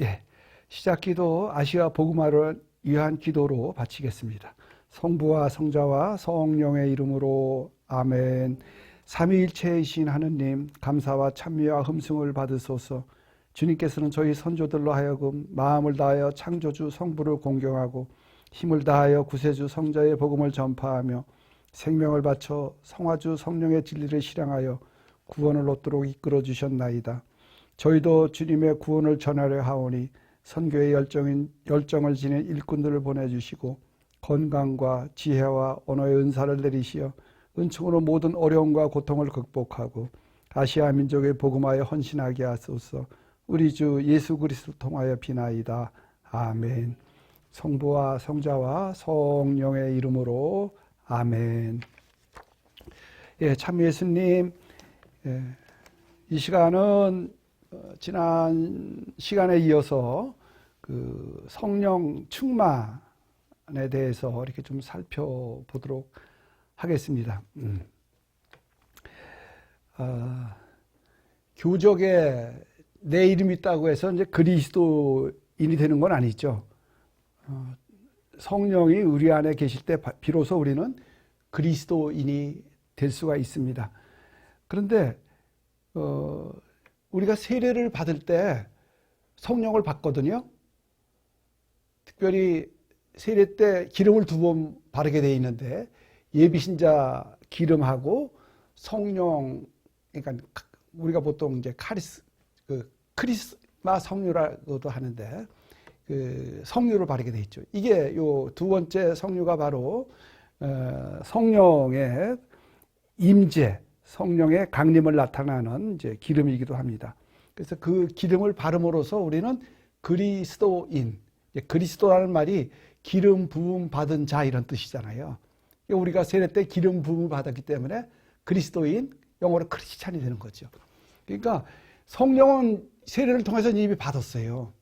예, 시작기도 아시아 복음화를 위한 기도로 바치겠습니다. 성부와 성자와 성령의 이름으로 아멘. 삼위일체이신 하느님, 감사와 찬미와 흠숭을 받으소서. 주님께서는 저희 선조들로 하여금 마음을 다하여 창조주 성부를 공경하고 힘을 다하여 구세주 성자의 복음을 전파하며 생명을 바쳐 성화주 성령의 진리를 실행하여 구원을 얻도록 이끌어 주셨나이다. 저희도 주님의 구원을 전하려 하오니 선교의 열정을 지닌 일꾼들을 보내주시고 건강과 지혜와 언어의 은사를 내리시어 은총으로 모든 어려움과 고통을 극복하고 아시아 민족의 복음화에 헌신하게 하소서. 우리 주 예수 그리스도를 통하여 비나이다. 아멘. 성부와 성자와 성령의 이름으로 아멘. 예, 참 예수님, 이 시간은 지난 시간에 이어서 그 성령 충만에 대해서 이렇게 좀 살펴보도록 하겠습니다. 교적에 내 이름이 있다고 해서 이제 그리스도인이 되는 건 아니죠. 성령이 우리 안에 계실 때 비로소 우리는 그리스도인이 될 수가 있습니다. 그런데 우리가 세례를 받을 때 성령을 받거든요. 특별히 세례 때 기름을 2번 바르게 되어 있는데 예비신자 기름하고 성령, 그러니까 우리가 보통 이제 크리스마 성유라고도 하는데 그 성유를 바르게 되어 있죠. 이게 요 2번째 성유가 바로 성령의 임재, 성령의 강림을 나타나는 이제 기름이기도 합니다. 그래서 그 기름을 바름으로써 우리는 그리스도인, 그리스도라는 말이 기름 부음 받은 자 이런 뜻이잖아요. 우리가 세례 때 기름 부음을 받았기 때문에 그리스도인, 영어로 크리스찬이 되는 거죠. 그러니까 성령은 세례를 통해서 이미 받았어요.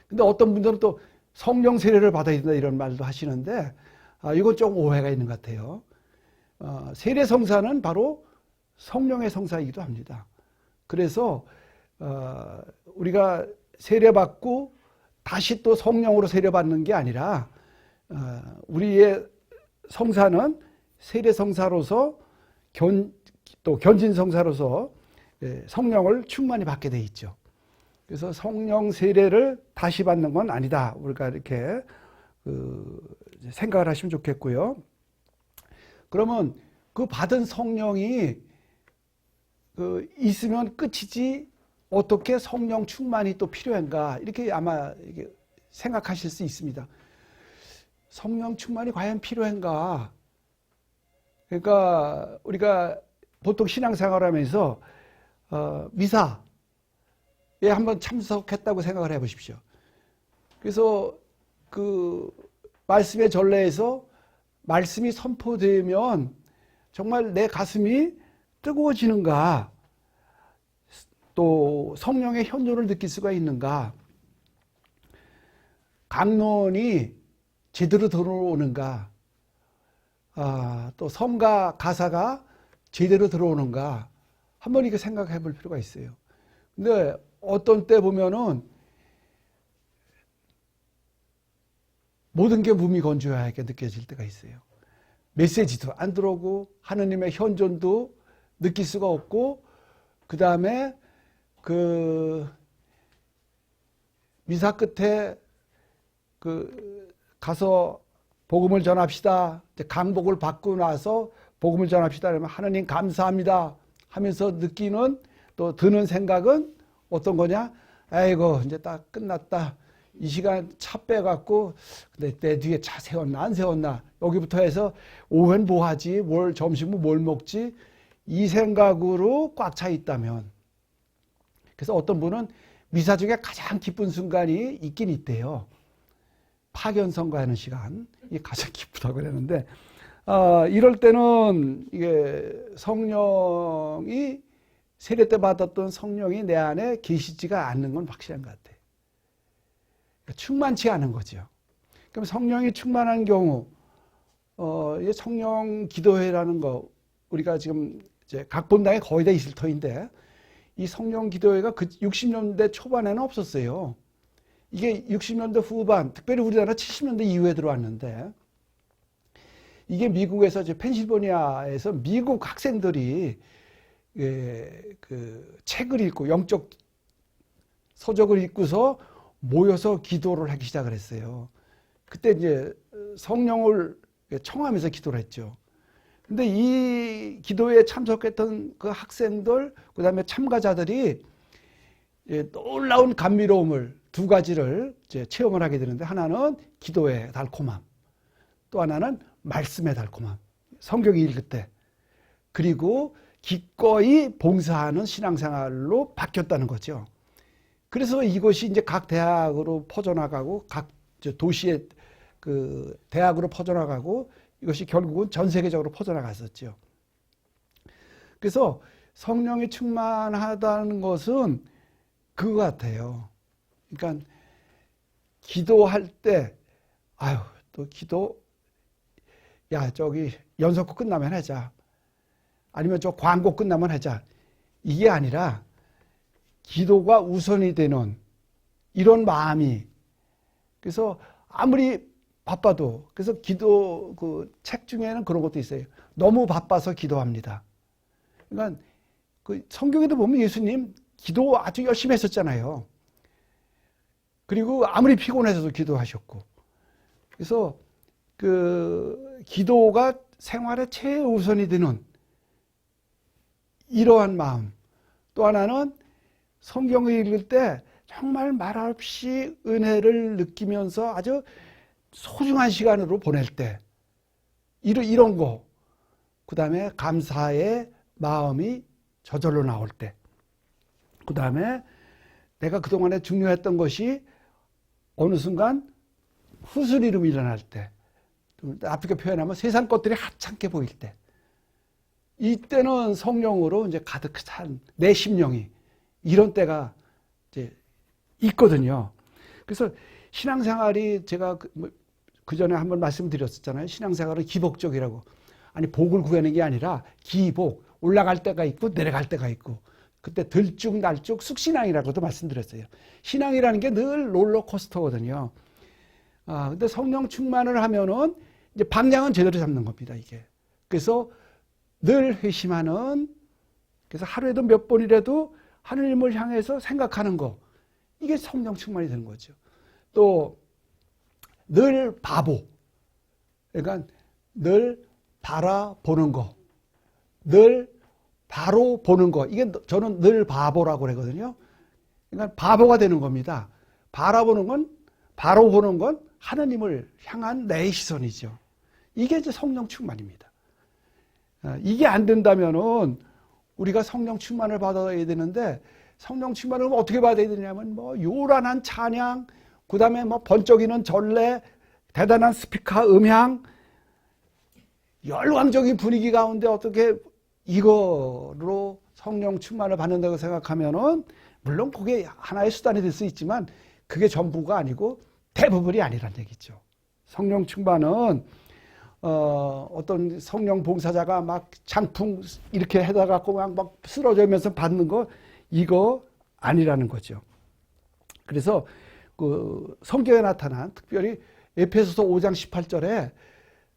근데 어떤 분들은 또 성령 세례를 받아야 된다 이런 말도 하시는데 이건 좀 오해가 있는 것 같아요. 세례 성사는 바로 성령의 성사이기도 합니다. 그래서 우리가 세례받고 다시 또 성령으로 세례받는 게 아니라 우리의 성사는 세례 성사로서 또 견진 성사로서 성령을 충만히 받게 돼 있죠. 그래서 성령 세례를 다시 받는 건 아니다. 우리가 이렇게 생각을 하시면 좋겠고요. 그러면 그 받은 성령이 있으면 끝이지 어떻게 성령 충만이 또 필요한가 이렇게 아마 생각하실 수 있습니다. 성령 충만이 과연 필요한가? 그러니까 우리가 보통 신앙생활하면서 미사에 한번 참석했다고 생각을 해보십시오. 그래서 그 말씀의 전례에서 말씀이 선포되면 정말 내 가슴이 뜨거워지는가, 또 성령의 현존을 느낄 수가 있는가, 강론이 제대로 들어오는가, 또 성가 가사가 제대로 들어오는가 한번 이렇게 생각해 볼 필요가 있어요. 근데 어떤 때 보면은 모든 게 무미건조하게 느껴질 때가 있어요. 메시지도 안 들어오고 하느님의 현존도 느낄 수가 없고, 그 다음에 그 미사 끝에 가서 복음을 전합시다. 강복을 받고 나서 복음을 전합시다. 그러면 하느님 감사합니다 하면서 느끼는 또 드는 생각은 어떤 거냐? 아이고 이제 딱 끝났다. 이 시간 차 빼갖고 근데 내 뒤에 차 세웠나 안 세웠나, 여기부터 해서 오후엔 뭐 하지, 점심은 뭘 먹지, 이 생각으로 꽉 차 있다면, 그래서 어떤 분은 미사 중에 가장 기쁜 순간이 있긴 있대요. 파견선거하는 시간, 이게 가장 기쁘다고 그러는데 이럴 때는 이게 성령이 세례 때 받았던 성령이 내 안에 계시지가 않는 건 확실한 것 같아요. 충만치 않은 거죠. 그럼 성령이 충만한 경우, 성령 기도회라는 거, 우리가 지금 이제 각 본당에 거의 다 있을 터인데, 이 성령 기도회가 그 60년대 초반에는 없었어요. 이게 60년대 후반, 특별히 우리나라 70년대 이후에 들어왔는데, 이게 미국에서, 펜실베니아에서 미국 학생들이 그 책을 읽고 영적 서적을 읽고서 모여서 기도를 하기 시작을 했어요. 그때 이제 성령을 청하면서 기도를 했죠. 근데 이 기도에 참석했던 그 학생들, 그 다음에 참가자들이 놀라운 감미로움을 두 가지를 이제 체험을 하게 되는데, 하나는 기도의 달콤함, 또 하나는 말씀의 달콤함, 성경 읽을 때, 그리고 기꺼이 봉사하는 신앙생활로 바뀌었다는 거죠. 그래서 이것이 이제 각 대학으로 퍼져나가고, 각 도시의 그 대학으로 퍼져나가고, 이것이 결국은 전 세계적으로 퍼져나갔었죠. 그래서 성령이 충만하다는 것은 그거 같아요. 그러니까 기도할 때, 아유, 또 기도, 야, 저기 연속극 끝나면 하자. 아니면 저 광고 끝나면 하자. 이게 아니라 기도가 우선이 되는 이런 마음이, 그래서 아무리 바빠도, 그래서 기도 그 책 중에는 그런 것도 있어요. 너무 바빠서 기도합니다. 그러니까 그 성경에도 보면 예수님 기도 아주 열심히 했었잖아요. 그리고 아무리 피곤해서도 기도하셨고. 그래서 그 기도가 생활의 최우선이 되는 이러한 마음. 또 하나는 성경을 읽을 때 정말 말없이 은혜를 느끼면서 아주 소중한 시간으로 보낼 때, 이런 거. 그 다음에 감사의 마음이 저절로 나올 때. 그 다음에 내가 그동안에 중요했던 것이 어느 순간 후스리름이 일어날 때, 나쁘게 표현하면 세상 것들이 하찮게 보일 때, 이때는 성령으로 이제 가득 찬 내 심령이, 이런 때가 이제 있거든요. 그래서 신앙생활이, 제가 그 전에 한번 말씀드렸었잖아요. 신앙생활은 기복적이라고. 아니, 복을 구하는 게 아니라 기복, 올라갈 때가 있고 내려갈 때가 있고, 그때 들쭉날쭉 숙신앙이라고도 말씀드렸어요. 신앙이라는 게 늘 롤러코스터거든요. 근데 성령 충만을 하면은 이제 방향은 제대로 잡는 겁니다, 이게. 그래서 늘 회심하는, 그래서 하루에도 몇 번이라도 하느님을 향해서 생각하는 거, 이게 성령 충만이 되는 거죠. 또 늘 바보, 그러니까 늘 바라보는 거, 늘 바로 보는 거, 이게 저는 늘 바보라고 그러거든요. 그러니까 바보가 되는 겁니다. 바라보는 건, 바로 보는 건 하느님을 향한 내 시선이죠. 이게 이제 성령 충만입니다. 이게 안 된다면은 우리가 성령 충만을 받아야 되는데, 성령 충만을 어떻게 받아야 되냐면, 뭐 요란한 찬양, 그 다음에 뭐 번쩍이는 전례, 대단한 스피커 음향, 열광적인 분위기 가운데 어떻게 이거로 성령 충만을 받는다고 생각하면은, 물론 그게 하나의 수단이 될 수 있지만 그게 전부가 아니고 대부분이 아니란 얘기죠. 성령 충만은 어떤 성령 봉사자가 막 장풍 이렇게 해다 갖고 막 쓰러지면서 받는 거, 이거 아니라는 거죠. 그래서 그 성경에 나타난, 특별히 에페소서 5장 18절에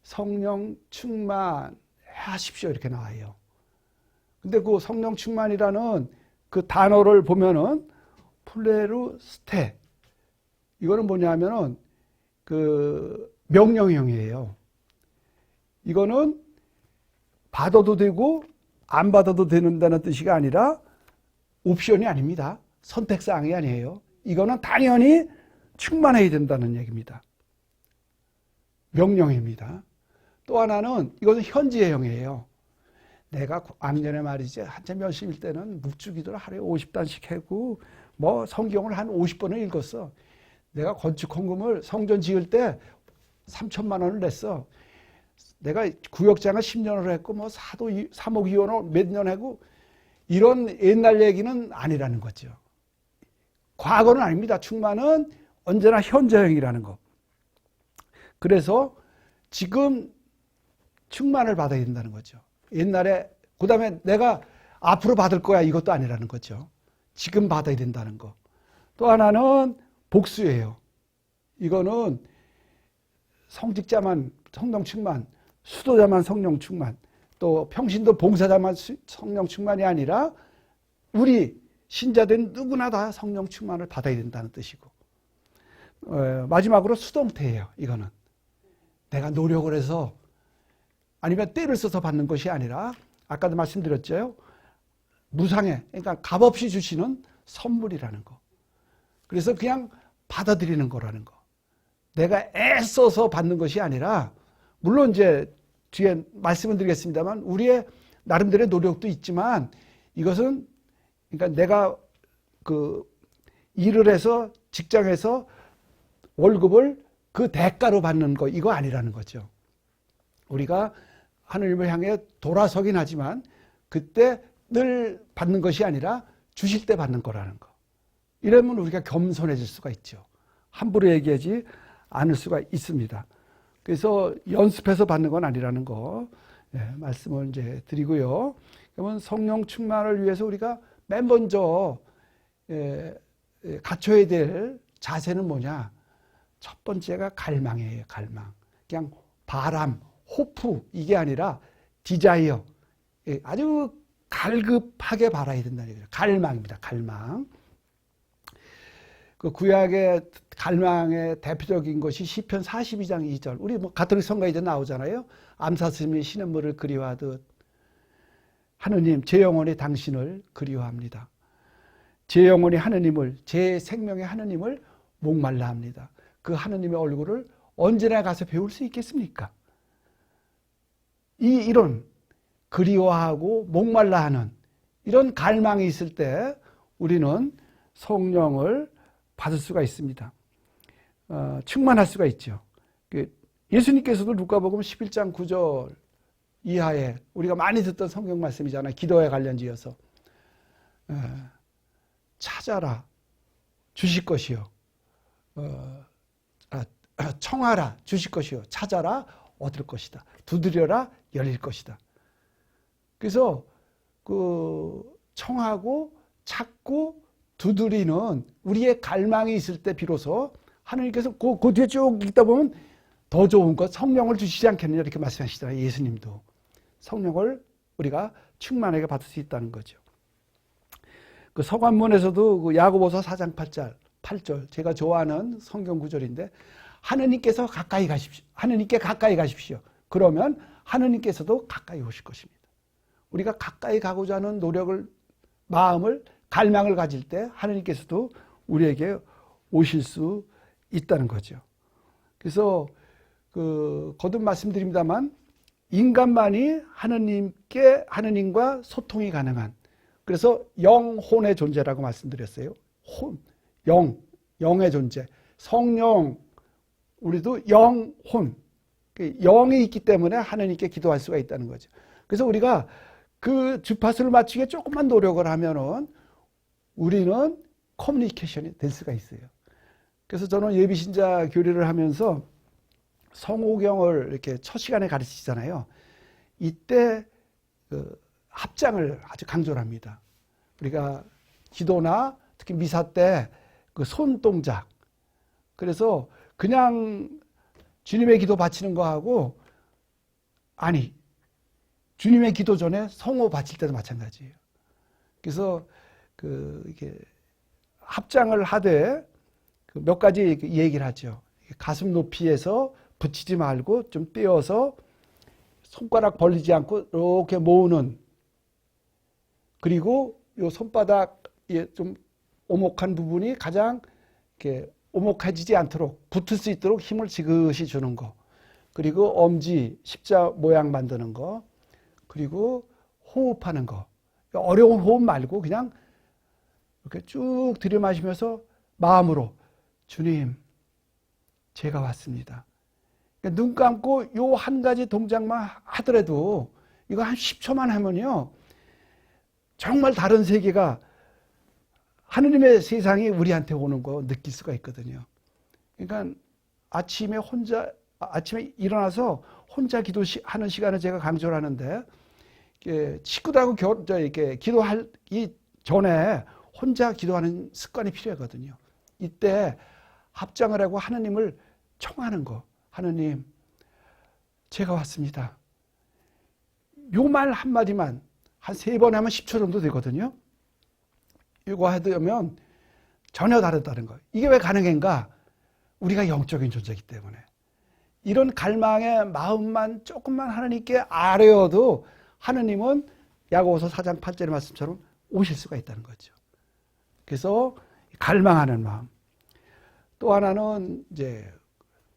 성령 충만하십시오 이렇게 나와요. 근데 그 성령 충만이라는 그 단어를 보면은 플레루스테, 이거는 뭐냐면은 그 명령형이에요. 이거는 받아도 되고 안 받아도 된다는 뜻이 아니라 옵션이 아닙니다. 선택사항이 아니에요. 이거는 당연히 충만해야 된다는 얘기입니다. 명령입니다. 또 하나는 이것은 현지형이에요. 내가 암년에 말이지 한참 열심일 때는 묵주기도를 하루에 50단씩 하고 뭐 성경을 한 50번을 읽었어. 내가 건축 헌금을 성전 지을 때 3천만 원을 냈어. 내가 구역장을 10년을 했고 뭐 사도 3억 2원을 몇 년 하고, 이런 옛날 얘기는 아니라는 거죠. 과거는 아닙니다. 충만은 언제나 현재형이라는 거. 그래서 지금 충만을 받아야 된다는 거죠. 옛날에, 그 다음에 내가 앞으로 받을 거야 이것도 아니라는 거죠. 지금 받아야 된다는 거. 또 하나는 복수예요. 이거는 성직자만 성령 충만, 수도자만 성령 충만, 또 평신도 봉사자만 성령 충만이 아니라 우리 신자된 누구나 다 성령 충만을 받아야 된다는 뜻이고, 마지막으로 수동태예요. 이거는 내가 노력을 해서 아니면 때를 써서 받는 것이 아니라 아까도 말씀드렸죠. 무상해, 그러니까 값없이 주시는 선물이라는 거. 그래서 그냥 받아들이는 거라는 거. 내가 애써서 받는 것이 아니라, 물론 이제 뒤에 말씀을 드리겠습니다만 우리의 나름대로의 노력도 있지만, 이것은 그러니까 내가 그 일을 해서 직장에서 월급을 그 대가로 받는 거, 이거 아니라는 거죠. 우리가 하느님을 향해 돌아서긴 하지만 그때 늘 받는 것이 아니라 주실 때 받는 거라는 거. 이러면 우리가 겸손해질 수가 있죠. 함부로 얘기하지 않을 수가 있습니다. 그래서 연습해서 받는 건 아니라는 거, 말씀을 이제 드리고요. 그러면 성령 충만을 위해서 우리가 맨 먼저 갖춰야 될 자세는 뭐냐? 첫 번째가 갈망이에요. 갈망. 그냥 바람, 호프, 이게 아니라 디자이어. 아주 갈급하게 바라야 된다는 얘기죠. 갈망입니다. 갈망. 그 구약의 갈망의 대표적인 것이 시편 42장 2절. 우리 뭐 가톨릭 성가에도 나오잖아요. 암사스님이 시냇물을 그리워하듯 하느님, 제 영혼이 당신을 그리워합니다. 제 영혼이 하느님을, 제 생명의 하느님을 목말라 합니다. 그 하느님의 얼굴을 언제나 가서 배울 수 있겠습니까? 이런 그리워하고 목말라 하는 이런 갈망이 있을 때 우리는 성령을 받을 수가 있습니다. 충만할 수가 있죠. 예수님께서도 누가복음 11장 9절 이하에 우리가 많이 듣던 성경 말씀이잖아요. 기도에 관련지어서 찾아라 주실 것이요, 청하라 주실 것이요, 찾아라 얻을 것이다, 두드려라 열릴 것이다. 그래서 그 청하고 찾고 두드리는 우리의 갈망이 있을 때 비로소 하느님께서 그 뒤에 쭉 읽다 보면 더 좋은 것, 성령을 주시지 않겠느냐 이렇게 말씀하시잖아요. 예수님도 성령을 우리가 충만하게 받을 수 있다는 거죠. 그 서관문에서도 그 야고보서 4장 8절 제가 좋아하는 성경 구절인데, 하느님께서 가까이 가십시오. 하느님께 가까이 가십시오. 그러면 하느님께서도 가까이 오실 것입니다. 우리가 가까이 가고자 하는 노력을, 마음을, 갈망을 가질 때 하느님께서도 우리에게 오실 수 있다는 거죠. 그래서 거듭 말씀드립니다만 인간만이 하느님과 소통이 가능한, 그래서 영혼의 존재라고 말씀드렸어요. 영의 존재. 성령, 우리도 영혼, 영이 있기 때문에 하느님께 기도할 수가 있다는 거죠. 그래서 우리가 그 주파수를 맞추기에 조금만 노력을 하면은 우리는 커뮤니케이션이 될 수가 있어요. 그래서 저는 예비신자 교리를 하면서 성호경을 이렇게 첫 시간에 가르치잖아요. 이때 합장을 아주 강조를 합니다. 우리가 기도나 특히 미사 때 그 손동작. 그래서 그냥 주님의 기도 바치는 거하고, 아니, 주님의 기도 전에 성호 바칠 때도 마찬가지예요. 그래서 이게 합장을 하되 몇 가지 얘기를 하죠. 가슴 높이에서 붙이지 말고 좀 떼어서 손가락 벌리지 않고 이렇게 모으는, 그리고 요 손바닥에 좀 오목한 부분이 가장 이렇게 오목해지지 않도록 붙을 수 있도록 힘을 지그시 주는 거, 그리고 엄지 십자 모양 만드는 거, 그리고 호흡하는 거. 어려운 호흡 말고 그냥 이렇게 쭉 들이마시면서 마음으로 주님, 제가 왔습니다. 그러니까 눈 감고 요 한 가지 동작만 하더라도 이거 한 10초만 하면요, 정말 다른 세계가, 하느님의 세상이 우리한테 오는 거 느낄 수가 있거든요. 그러니까 아침에 일어나서 혼자 기도하는 시간을 제가 강조를 하는데, 식구들하고 이렇게 기도하기 전에 혼자 기도하는 습관이 필요하거든요. 이때 합장을 하고 하느님을 청하는 거. 하느님, 제가 왔습니다. 요 말 한마디만 한 3번 하면 10초 정도 되거든요. 이거 하면 전혀 다르다는 거예요. 이게 왜 가능한가? 우리가 영적인 존재이기 때문에. 이런 갈망의 마음만 조금만 하나님께 아뢰어도 하느님은 야고보서 4장 8절의 말씀처럼 오실 수가 있다는 거죠. 그래서 갈망하는 마음. 또 하나는 이제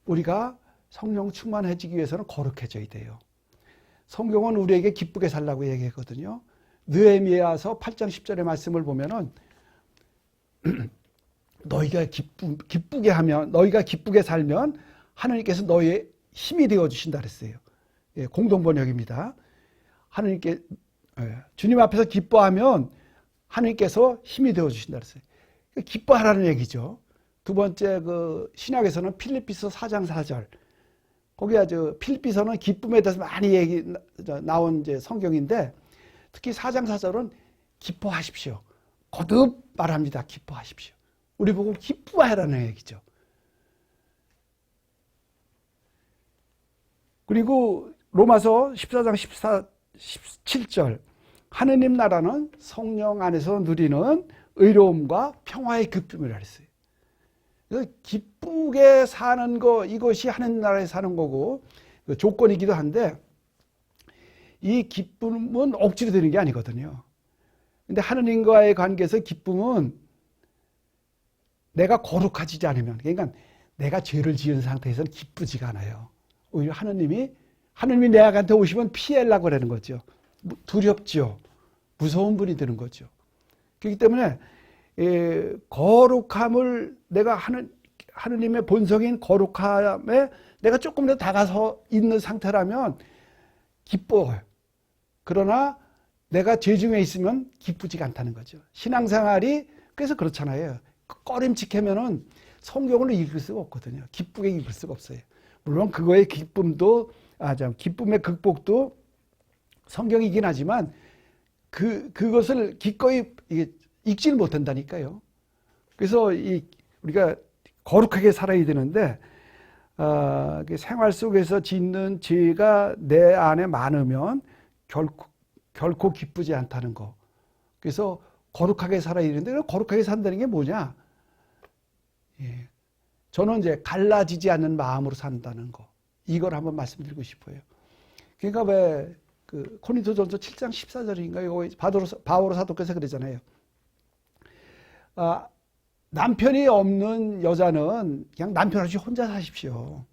우리가 성령 충만해지기 위해서는 거룩해져야 돼요. 성경은 우리에게 기쁘게 살라고 얘기했거든요. 느헤미야서 8장 10절의 말씀을 보면은 너희가 기쁘게 하면, 너희가 기쁘게 살면 하나님께서 너희의 힘이 되어 주신다 그랬어요. 예, 공동번역입니다. 하나님께 주님 앞에서 기뻐하면 하나님께서 힘이 되어 주신다 그랬어요. 기뻐하라는 얘기죠. 두 번째 그 신약에서는 필립비서 4장 4절. 거기 아주 필립비서는 기쁨에 대해서 많이 나온 이제 성경인데 특히 4장 4절은 기뻐하십시오. 거듭 말합니다. 기뻐하십시오. 우리 보고 기뻐하라는 얘기죠. 그리고 로마서 14장 17절 하느님 나라는 성령 안에서 누리는 의로움과 평화의 기쁨이라 했어요. 그래서 기쁘게 사는 거, 이것이 하느님 나라에 사는 거고 조건이기도 한데 이 기쁨은 억지로 되는 게 아니거든요. 근데 하느님과의 관계에서 기쁨은 내가 거룩하지 않으면, 그러니까 내가 죄를 지은 상태에서는 기쁘지가 않아요. 오히려 하느님이 내한테 오시면 피하려고 그러는 거죠. 두렵죠. 무서운 분이 되는 거죠. 그렇기 때문에 거룩함을 내가 하느님의 본성인 거룩함에 내가 조금 더 다가서 있는 상태라면 기뻐요. 그러나 내가 죄 중에 있으면 기쁘지가 않다는 거죠. 신앙생활이 그래서 그렇잖아요. 꺼림칙하면은 성경으로 읽을 수가 없거든요. 기쁘게 읽을 수가 없어요. 물론 그거의 기쁨도 기쁨의 극복도 성경이긴 하지만 그것을 기꺼이 읽지를 못한다니까요. 그래서 우리가 거룩하게 살아야 되는데 생활 속에서 짓는 죄가 내 안에 많으면 결코 기쁘지 않다는 거. 그래서 거룩하게 살아야 되는데 거룩하게 산다는 게 뭐냐? 예. 저는 이제 갈라지지 않는 마음으로 산다는 거. 이걸 한번 말씀드리고 싶어요. 그러니까 왜 코린토전서 7장 14절인가요? 바오로 사도께서 그러잖아요. 남편이 없는 여자는 그냥 남편 없이 혼자 사십시오.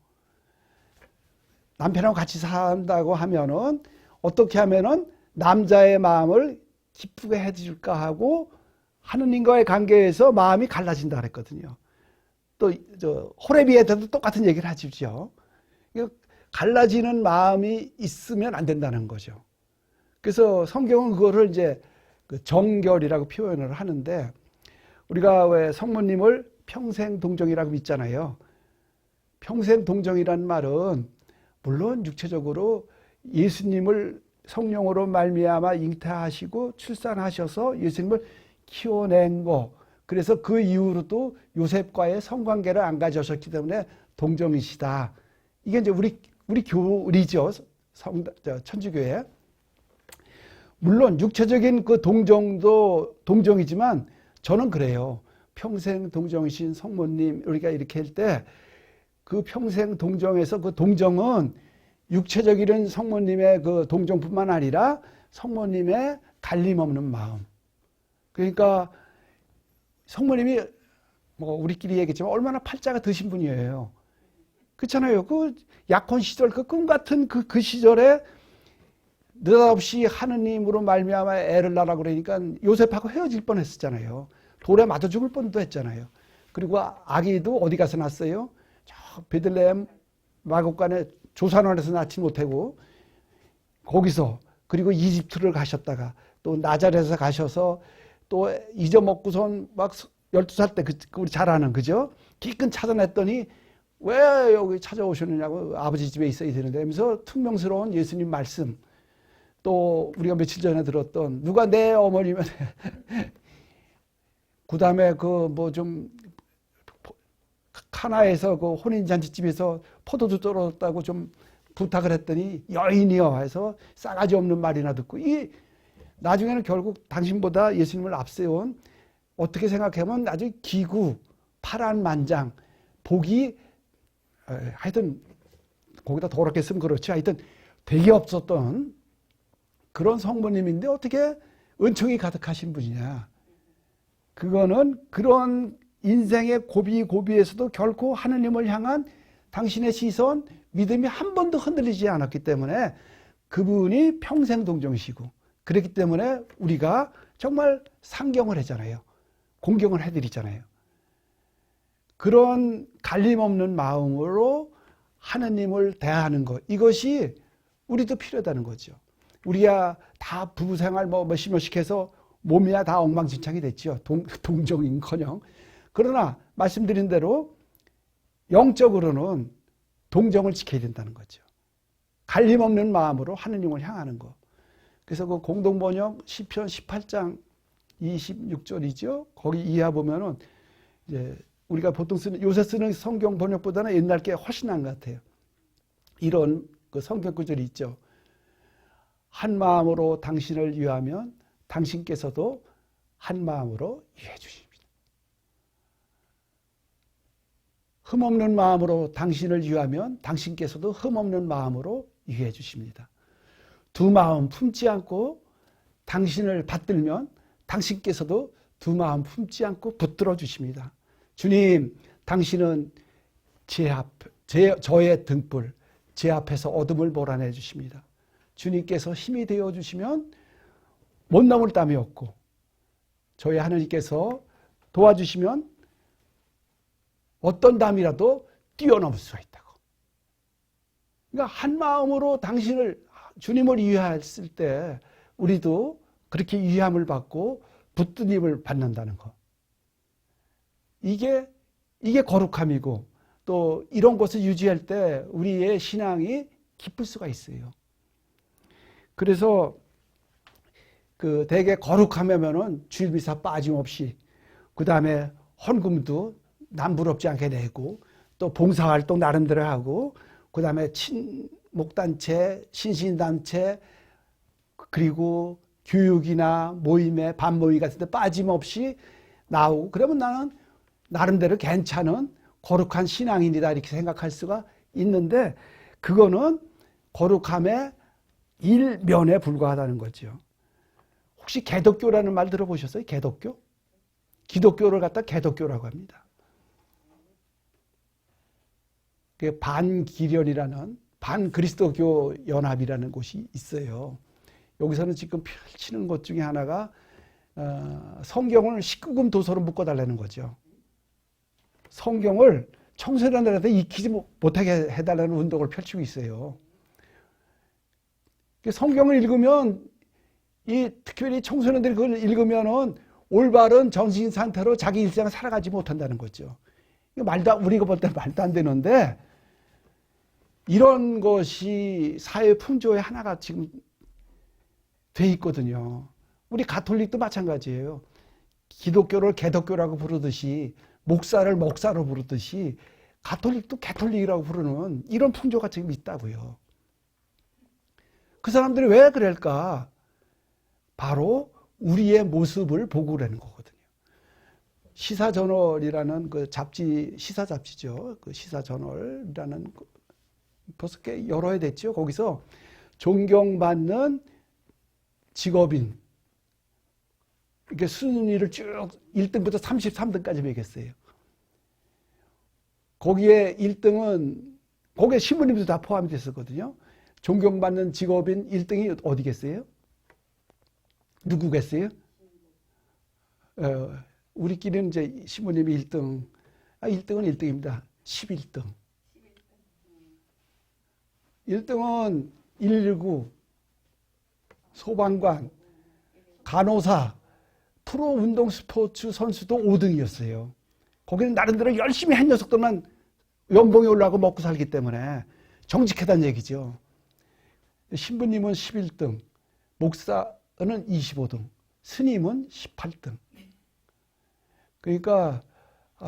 남편하고 같이 산다고 하면은 어떻게 하면은 남자의 마음을 기쁘게 해줄까 하고 하느님과의 관계에서 마음이 갈라진다 그랬거든요. 또 호레비에서도 똑같은 얘기를 하십시오. 갈라지는 마음이 있으면 안 된다는 거죠. 그래서 성경은 그거를 이제 정결이라고 표현을 하는데 우리가 왜 성모님을 평생 동정이라고 믿잖아요. 평생 동정이라는 말은 물론 육체적으로 예수님을 성령으로 말미암아 잉태하시고 출산하셔서 예수님을 키워낸 거. 그래서 그 이후로도 요셉과의 성관계를 안 가지셨기 때문에 동정이시다. 이게 이제 우리 교리죠. 천주교회. 물론 육체적인 그 동정도 동정이지만 저는 그래요. 평생 동정이신 성모님 우리가 이렇게 할 때 그 평생 동정에서 그 동정은 육체적인 성모님의 그 동정뿐만 아니라 성모님의 갈림없는 마음. 그러니까 성모님이 우리끼리 얘기했지만 얼마나 팔자가 드신 분이에요. 그렇잖아요. 그 약혼 시절 그 꿈 같은 그 시절에 느닷없이 하느님으로 말미암아 애를 낳으라 그러니까 요셉하고 헤어질 뻔했었잖아요. 돌에 맞아 죽을 뻔도 했잖아요. 그리고 아기도 어디 가서 낳았어요? 저 베들레헴 마곡간에 조산원에서 낳지 못하고 거기서 그리고 이집트를 가셨다가 또 나자렛에서 가셔서 또 잊어먹고선 막 12살 때 우리 잘 아는 그죠? 기껏 찾아냈더니 왜 여기 찾아오셨느냐고 아버지 집에 있어야 되는데 하면서 퉁명스러운 예수님 말씀 또 우리가 며칠 전에 들었던 누가 내 어머니면 그다음에 그 뭐 좀 카나에서 그 혼인잔치집에서 포도주 떨어졌다고 좀 부탁을 했더니 여인이여 해서 싸가지 없는 말이나 듣고 이 나중에는 결국 당신보다 예수님을 앞세운 어떻게 생각하면 아주 기구 파란만장 복이 하여튼 거기다 더럽게 쓰면 그렇지 하여튼 되게 없었던 그런 성모님인데 어떻게 은총이 가득하신 분이냐. 그거는 그런 인생의 고비고비에서도 결코 하느님을 향한 당신의 시선, 믿음이 한 번도 흔들리지 않았기 때문에 그분이 평생 동정이시고 그렇기 때문에 우리가 정말 상경을 하잖아요. 공경을 해드리잖아요. 그런 갈림없는 마음으로 하느님을 대하는 것, 이것이 우리도 필요하다는 거죠. 우리가 다 부부생활 뭐 몇십 해서 몸이야 다 엉망진창이 됐죠. 동정인커녕. 그러나 말씀드린 대로 영적으로는 동정을 지켜야 된다는 거죠. 갈림없는 마음으로 하느님을 향하는 것. 그래서 그 공동번역 시편 18장 26절이죠. 거기 이하 보면은 이제 우리가 보통 쓰는 요새 쓰는 성경 번역보다는 옛날 게 훨씬 나은 것 같아요. 이런 그 성경 구절이 있죠. 한 마음으로 당신을 위하면 당신께서도 한 마음으로 위해 주십니다. 흠없는 마음으로 당신을 위하면 당신께서도 흠없는 마음으로 위해 주십니다. 두 마음 품지 않고 당신을 받들면 당신께서도 두 마음 품지 않고 붙들어 주십니다. 주님, 당신은 저의 등불, 제 앞에서 어둠을 몰아내 주십니다. 주님께서 힘이 되어 주시면 못 넘을 땀이 없고 저희 하나님께서 도와주시면 어떤 담이라도 뛰어넘을 수가 있다고. 그러니까 한 마음으로 당신을 주님을 위하였을 때 우리도 그렇게 위함을 받고 붙들림을 받는다는 것. 이게 거룩함이고 또 이런 것을 유지할 때 우리의 신앙이 깊을 수가 있어요. 그래서 그 대개 거룩하면은 주일미사 빠짐없이 그 다음에 헌금도 남부럽지 않게 내고 또 봉사활동 나름대로 하고 그 다음에 친목단체, 신신단체 그리고 교육이나 모임에 반모임 같은 데 빠짐없이 나오고 그러면 나는 나름대로 괜찮은 거룩한 신앙인이다 이렇게 생각할 수가 있는데 그거는 거룩함의 일면에 불과하다는 거죠. 혹시 개독교라는 말 들어보셨어요? 개독교? 기독교를 갖다 개독교라고 합니다. 반기련이라는 반그리스도교 연합이라는 곳이 있어요. 여기서는 지금 펼치는 것 중에 하나가 성경을 19금 도서로 묶어달라는 거죠. 성경을 청소년들한테 익히지 못하게 해달라는 운동을 펼치고 있어요. 성경을 읽으면 특별히 청소년들이 그걸 읽으면은 올바른 정신 상태로 자기 일상을 살아가지 못한다는 거죠. 우리가 볼 때 말도 안 되는데 이런 것이 사회 풍조의 하나가 지금 돼 있거든요. 우리 가톨릭도 마찬가지예요. 기독교를 개독교라고 부르듯이 목사를 목사로 부르듯이 가톨릭도 개톨릭이라고 부르는 이런 풍조가 지금 있다고요. 그 사람들이 왜 그럴까? 바로 우리의 모습을 보고 그러는 거거든요. 시사저널이라는 그 잡지, 시사 잡지죠. 그 시사저널이라는 벌써 꽤 여러 해 됐죠. 거기서 존경받는 직업인 이렇게 순위를 쭉 1등부터 33등까지 매겼어요. 거기에 1등은 거기에 신부님도 다 포함이 됐었거든요. 존경받는 직업인 1등이 어디겠어요? 누구겠어요? 우리끼리는 이제 신부님이 1등. 1등은 1등입니다. 11등. 1등은 119, 소방관, 간호사, 프로 운동 스포츠 선수도 5등이었어요. 거기는 나름대로 열심히 한 녀석들만 연봉이 올라가고 먹고 살기 때문에 정직하다는 얘기죠. 신부님은 11등, 목사는 25등, 스님은 18등. 그러니까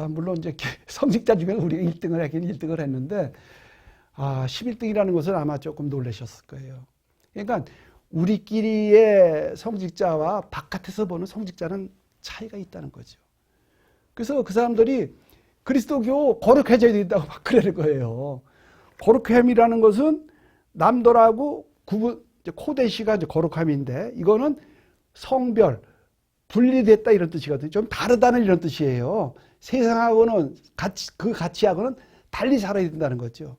물론 이제 성직자 중에 우리가 1등을 하긴 1등을 했는데 11등이라는 것은 아마 조금 놀라셨을 거예요. 그러니까 우리끼리의 성직자와 바깥에서 보는 성직자는 차이가 있다는 거죠. 그래서 그 사람들이 그리스도교 거룩해져야 된다고 막 그러는 거예요. 거룩함이라는 것은 남들하고 구분, 코데시가 이제 거룩함인데 이거는 성별, 분리됐다 이런 뜻이거든요. 좀 다르다는 이런 뜻이에요. 세상하고는 그 가치하고는 달리 살아야 된다는 거죠.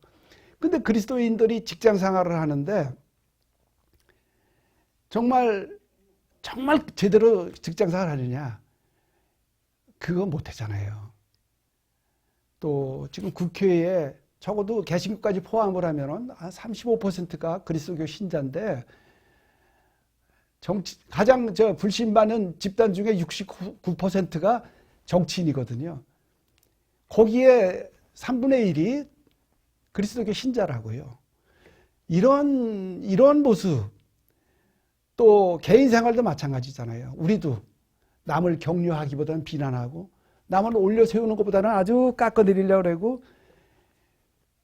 근데 그리스도인들이 직장 생활을 하는데 정말 제대로 직장 생활을 하느냐? 그거 못 하잖아요. 또 지금 국회에 적어도 개신교까지 포함을 하면은 한 35%가 그리스도교 신자인데 가장 불신받는 집단 중에 69%가 정치인이거든요. 거기에 3분의 1이 그리스도교 신자라고요. 이런 모습, 또 개인 생활도 마찬가지잖아요. 우리도 남을 격려하기보다는 비난하고, 남을 올려 세우는 것보다는 아주 깎아내리려고 그러고,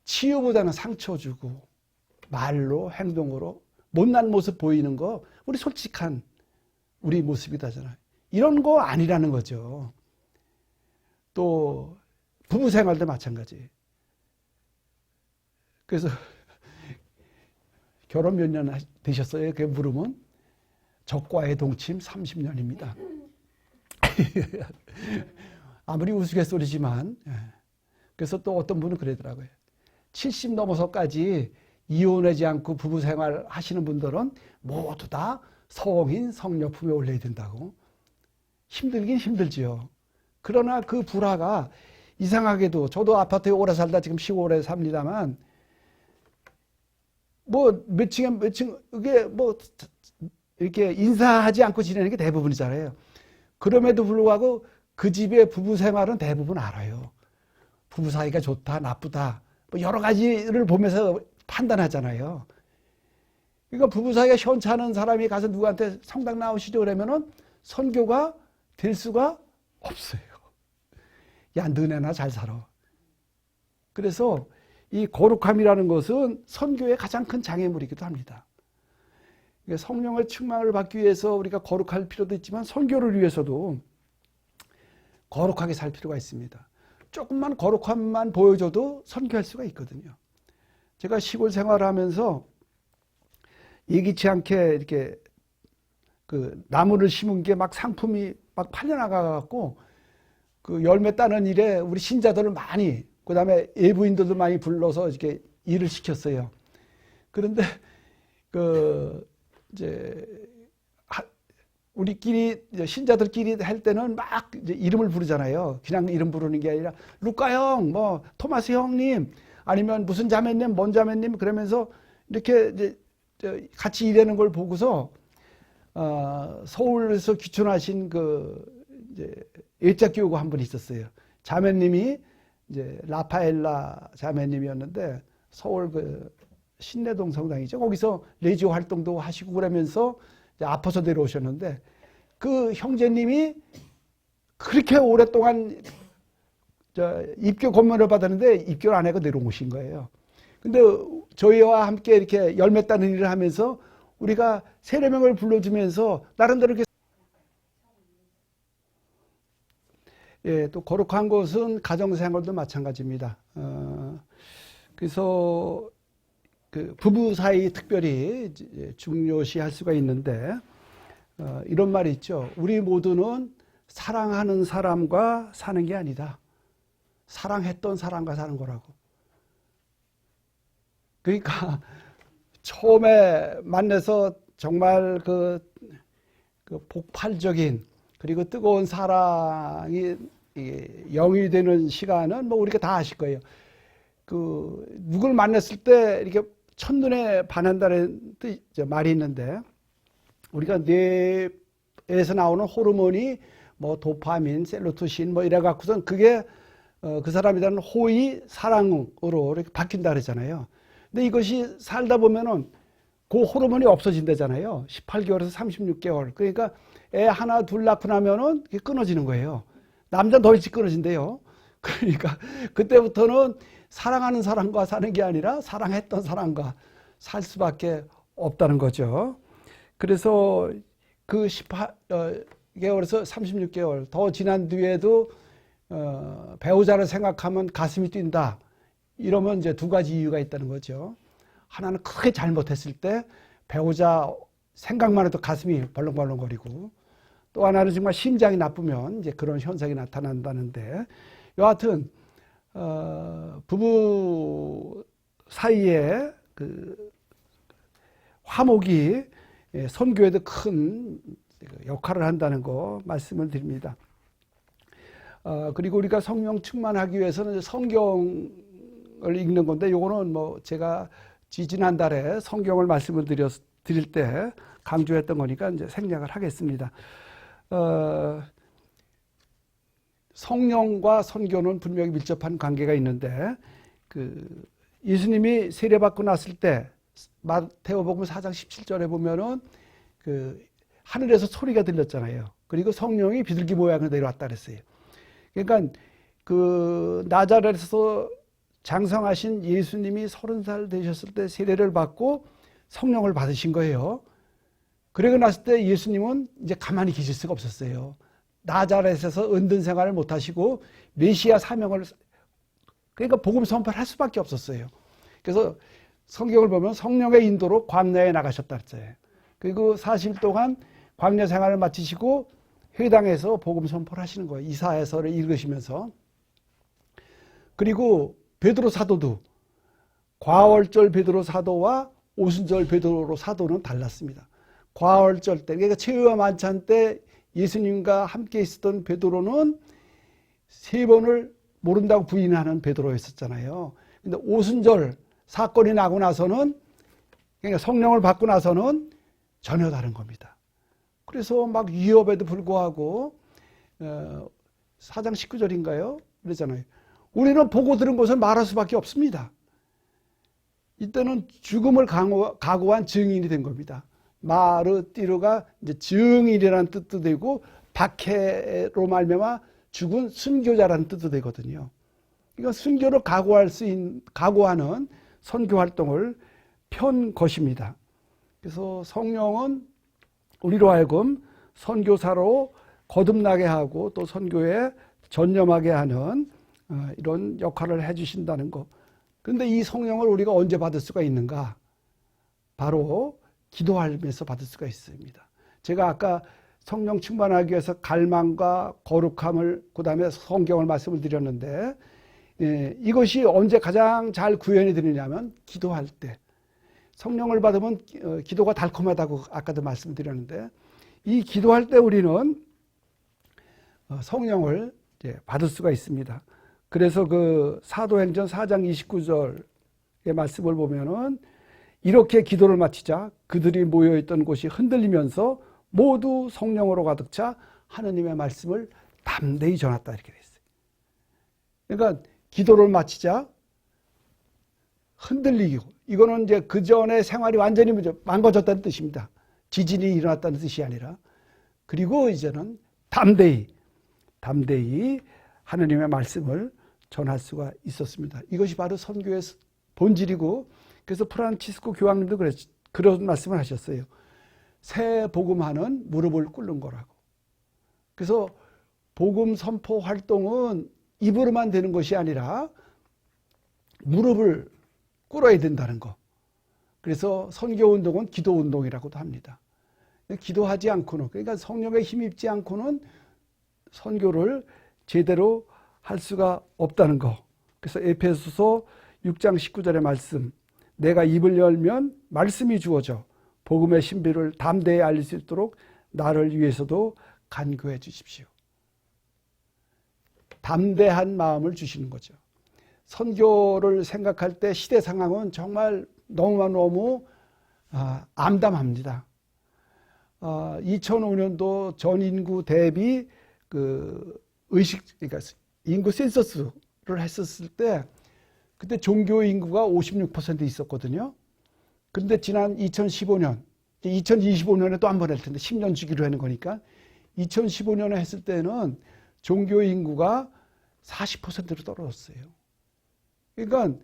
치유보다는 상처 주고, 말로, 행동으로, 못난 모습 보이는 거, 우리 솔직한 우리 모습이다잖아요. 이런 거 아니라는 거죠. 또, 부부 생활도 마찬가지. 그래서, 결혼 몇 년 되셨어요? 그 물으면, 적과의 동침 30년입니다. 아무리 우스갯소리지만, 그래서 또 어떤 분은 그러더라고요. 70 넘어서까지 이혼하지 않고 부부 생활 하시는 분들은 모두 다 성인 성녀품에 올려야 된다고. 힘들긴 힘들지요. 그러나 그 불화가 이상하게도 저도 아파트에 오래 살다 지금 시골에 삽니다만 뭐 몇 층에 몇 층 이게 뭐 이렇게 인사하지 않고 지내는 게 대부분이잖아요. 그럼에도 불구하고 그 집의 부부 생활은 대부분 알아요. 부부 사이가 좋다, 나쁘다, 뭐 여러 가지를 보면서 판단하잖아요. 그러니까 부부 사이가 시원찮은 사람이 가서 누구한테 성당 나오시죠 그러면은 선교가 될 수가 없어요. 야, 너네나 잘 살아. 그래서 이 거룩함이라는 것은 선교의 가장 큰 장애물이기도 합니다. 성령의 충만을 받기 위해서 우리가 거룩할 필요도 있지만 선교를 위해서도 거룩하게 살 필요가 있습니다. 조금만 거룩함만 보여줘도 선교할 수가 있거든요. 제가 시골 생활을 하면서 예기치 않게 이렇게 그 나무를 심은 게 막 상품이 막 팔려나가갖고 그 열매 따는 일에 우리 신자들을 많이, 그 다음에 예부인들도 많이 불러서 이렇게 일을 시켰어요. 그런데 이제 우리끼리 신자들끼리 할 때는 막 이제 이름을 부르잖아요. 그냥 이름 부르는 게 아니라 루카 형, 뭐 토마스 형님, 아니면 무슨 자매님, 뭔 자매님 그러면서 이렇게 이제 같이 일하는 걸 보고서 서울에서 귀촌하신 그 이제 예자교우가 한 분 있었어요. 자매님이 이제 라파엘라 자매님이었는데 서울 그 신내동 성당이죠. 거기서 레지오 활동도 하시고 그러면서 아파서 내려오셨는데 그 형제님이 그렇게 오랫동안 입교 권면을 받았는데 입교를 안 하고 내려오신 거예요. 근데 저희와 함께 이렇게 열매 따는 일을 하면서 우리가 세례명을 불러주면서 나름대로 이렇게 또 거룩한 것은 가정생활도 마찬가지입니다. 그래서 그 부부 사이 특별히 중요시할 수가 있는데 이런 말이 있죠. 우리 모두는 사랑하는 사람과 사는 게 아니다. 사랑했던 사람과 사는 거라고. 그러니까 처음에 만나서 정말 그 폭발적인 그리고 뜨거운 사랑이 영이 되는 시간은 뭐 우리가 다 아실 거예요. 그 누굴 만났을 때 이렇게 첫눈에 반한다는 말이 있는데 우리가 뇌에서 나오는 호르몬이 뭐 도파민, 셀로토신 뭐 이래 갖고선 그게 그 사람에 대한 호의, 사랑으로 이렇게 바뀐다 그러잖아요. 근데 이것이 살다 보면은 그 호르몬이 없어진다잖아요. 18개월에서 36개월. 그러니까 애 하나 둘 낳고 나면은 이게 끊어지는 거예요. 남자는 더 일찍 끊어진대요. 그러니까 그때부터는 사랑하는 사람과 사는 게 아니라 사랑했던 사람과 살 수밖에 없다는 거죠. 그래서 그 18개월에서 36개월 더 지난 뒤에도 배우자를 생각하면 가슴이 뛴다. 이러면 이제 두 가지 이유가 있다는 거죠. 하나는 크게 잘못했을 때 배우자 생각만 해도 가슴이 벌렁벌렁거리고, 또 하나는 정말 심장이 나쁘면 이제 그런 현상이 나타난다는데, 여하튼 부부 사이에 그 화목이 선교에도 큰 역할을 한다는 거 말씀을 드립니다. 그리고 우리가 성령 충만하기 위해서는 성경을 읽는 건데, 요거는 뭐 제가 지난달에 성경을 말씀을 드릴 때 강조했던 거니까 이제 생략을 하겠습니다. 성령과 선교는 분명히 밀접한 관계가 있는데, 그 예수님이 세례받고 났을 때 마태복음 4장 17절에 보면은 그 하늘에서 소리가 들렸잖아요. 그리고 성령이 비둘기 모양으로 내려왔다 그랬어요. 그러니까 그 나자렛에서 장성하신 예수님이 30살 되셨을 때 세례를 받고 성령을 받으신 거예요. 그러고 났을 때 예수님은 이제 가만히 계실 수가 없었어요. 나자렛에서 은둔 생활을 못 하시고 메시아 사명을, 그러니까 복음 선포를 할 수밖에 없었어요. 그래서 성경을 보면 성령의 인도로 광야에 나가셨다 그랬어요. 그리고 40일 동안 광야 생활을 마치시고 회당에서 복음 선포를 하시는 거예요. 이사야서를 읽으시면서. 그리고 베드로 사도도 과월절 베드로 사도와 오순절 베드로 사도는 달랐습니다. 과월절 때, 그러니까 최후와 만찬 때 예수님과 함께 있었던 베드로는 3번을 모른다고 부인하는 베드로였었잖아요. 근데 오순절 사건이 나고 나서는, 그러니까 성령을 받고 나서는 전혀 다른 겁니다. 그래서 막 위협에도 불구하고 4장 19절인가요? 그러잖아요. 우리는 보고 들은 것을 말할 수밖에 없습니다. 이때는 죽음을 각오한 증인이 된 겁니다. 마르띠르가 이제 증인이라는 뜻도 되고, 박해로 말미암아 죽은 순교자라는 뜻도 되거든요. 그러니까 순교를 각오하는 선교 활동을 편 것입니다. 그래서 성령은 우리로 하여금 선교사로 거듭나게 하고 또 선교에 전념하게 하는 이런 역할을 해주신다는 것. 그런데 이 성령을 우리가 언제 받을 수가 있는가? 바로 기도하면서 받을 수가 있습니다. 제가 아까 성령 충만하기 위해서 갈망과 거룩함을, 그 다음에 성경을 말씀을 드렸는데, 이것이 언제 가장 잘 구현이 되느냐면 기도할 때. 성령을 받으면 기도가 달콤하다고 아까도 말씀드렸는데, 이 기도할 때 우리는 성령을 받을 수가 있습니다. 그래서 그 사도행전 4장 29절의 말씀을 보면은, 이렇게 기도를 마치자 그들이 모여있던 곳이 흔들리면서 모두 성령으로 가득 차 하느님의 말씀을 담대히 전했다, 이렇게 됐어요. 그러니까 기도를 마치자 흔들리고, 이거는 이제 그 전에 생활이 완전히 망가졌다는 뜻입니다. 지진이 일어났다는 뜻이 아니라. 그리고 이제는 담대히 하느님의 말씀을 전할 수가 있었습니다. 이것이 바로 선교의 본질이고, 그래서 프란치스코 교황님도 그런 말씀을 하셨어요. 새 복음하는 무릎을 꿇는 거라고. 그래서 복음 선포 활동은 입으로만 되는 것이 아니라 무릎을 꿇어야 된다는 거. 그래서 선교 운동은 기도 운동이라고도 합니다. 기도하지 않고는, 그러니까 성령에 힘입지 않고는 선교를 제대로 할 수가 없다는 거. 그래서 에베소서 6장 19절의 말씀, 내가 입을 열면 말씀이 주어져 복음의 신비를 담대히 알릴 수 있도록 나를 위해서도 간구해 주십시오. 담대한 마음을 주시는 거죠. 선교를 생각할 때 시대 상황은 정말 너무 암담합니다. 2005년도 전 인구 대비 그러니까 인구 센서스를 했었을 때, 그때 종교 인구가 56% 있었거든요. 그런데 지난 2015년, 2025년에 또 한 번 할 텐데 10년 주기로 하는 거니까 2015년에 했을 때는 종교 인구가 40%로 떨어졌어요. 그러니까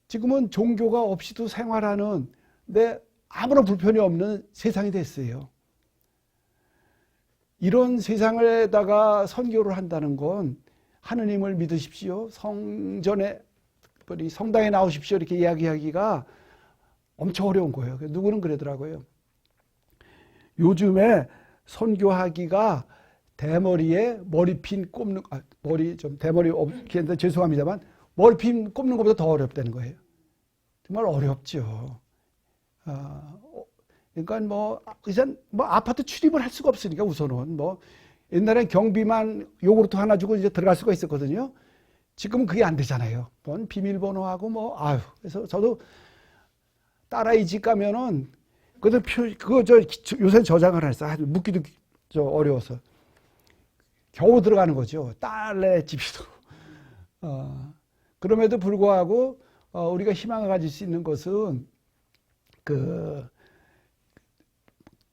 지금은 종교가 없이도 생활하는 데 아무런 불편이 없는 세상이 됐어요. 이런 세상에다가 선교를 한다는 건 하느님을 믿으십시오. 성당에 나오십시오. 이렇게 이야기하기가 엄청 어려운 거예요. 누구는 그러더라고요. 요즘에 선교하기가 대머리에 머리핀 꼽는, 머리 좀 대머리 없긴 한데 죄송합니다만 머리핀 꼽는 것보다 더 어렵다는 거예요. 정말 어렵죠. 그러니까 이젠 아파트 출입을 할 수가 없으니까 우선은 옛날엔 경비만 요구르트 하나 주고 이제 들어갈 수가 있었거든요. 지금은 그게 안 되잖아요. 비밀번호하고 그래서 저도 딸아이 집 가면은 요새 저장을 했어. 묻기도 어려워서. 겨우 들어가는 거죠. 딸네 집이도. 그럼에도 불구하고, 우리가 희망을 가질 수 있는 것은,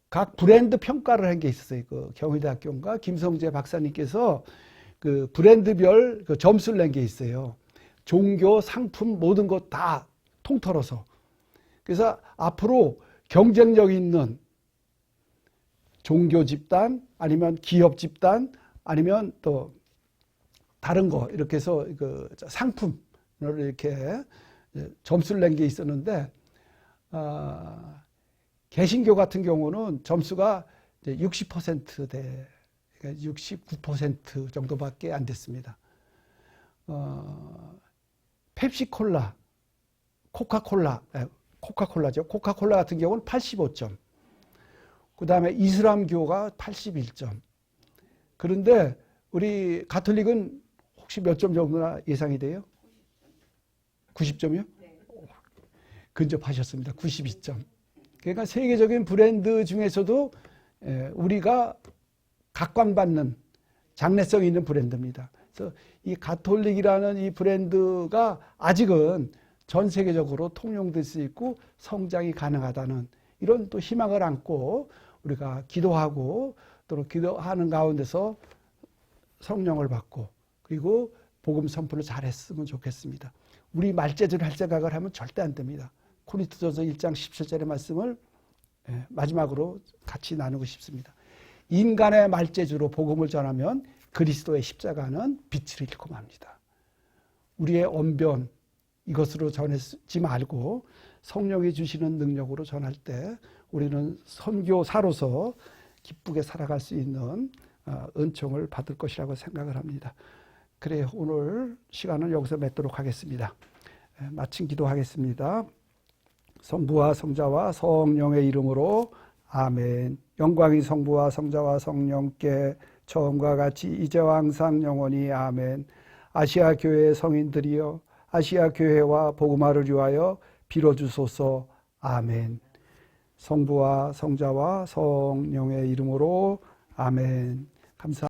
각 브랜드 평가를 한 게 있었어요. 경희대학교인가 김성재 박사님께서 브랜드별 점수를 낸 게 있어요. 종교, 상품, 모든 것 다 통틀어서. 그래서 앞으로 경쟁력 있는 종교 집단, 아니면 기업 집단, 아니면 또 다른 거, 이렇게 해서 상품을 이렇게 점수를 낸 게 있었는데, 개신교 같은 경우는 점수가 60%대, 그러니까 69% 정도밖에 안 됐습니다. 펩시콜라, 코카콜라죠. 코카콜라 같은 경우는 85점. 그 다음에 이슬람교가 81점. 그런데 우리 가톨릭은 혹시 몇 점 정도나 예상이 돼요? 90점이요? 네. 근접하셨습니다. 92점. 그러니까 세계적인 브랜드 중에서도 우리가 각광받는 장래성 있는 브랜드입니다. 그래서 이 가톨릭이라는 이 브랜드가 아직은 전 세계적으로 통용될 수 있고 성장이 가능하다는 이런 또 희망을 안고 우리가 기도하고 또 기도하는 가운데서 성령을 받고 그리고 복음 선포를 잘했으면 좋겠습니다. 우리 말재주를 할 생각을 하면 절대 안 됩니다. 코린토전서 1장 17절의 말씀을 마지막으로 같이 나누고 싶습니다. 인간의 말재주로 복음을 전하면 그리스도의 십자가는 빛을 잃고 맙니다. 우리의 언변 이것으로 전하지 말고 성령이 주시는 능력으로 전할 때 우리는 선교사로서 기쁘게 살아갈 수 있는 은총을 받을 것이라고 생각을 합니다. 그래 오늘 시간은 여기서 맺도록 하겠습니다. 마침 기도하겠습니다. 성부와 성자와 성령의 이름으로 아멘. 영광이 성부와 성자와 성령께 처음과 같이 이제와 항상 영원히 아멘. 아시아 교회의 성인들이여 아시아 교회와 복음화를 위하여 빌어주소서. 아멘. 성부와 성자와 성령의 이름으로 아멘. 감사합니다.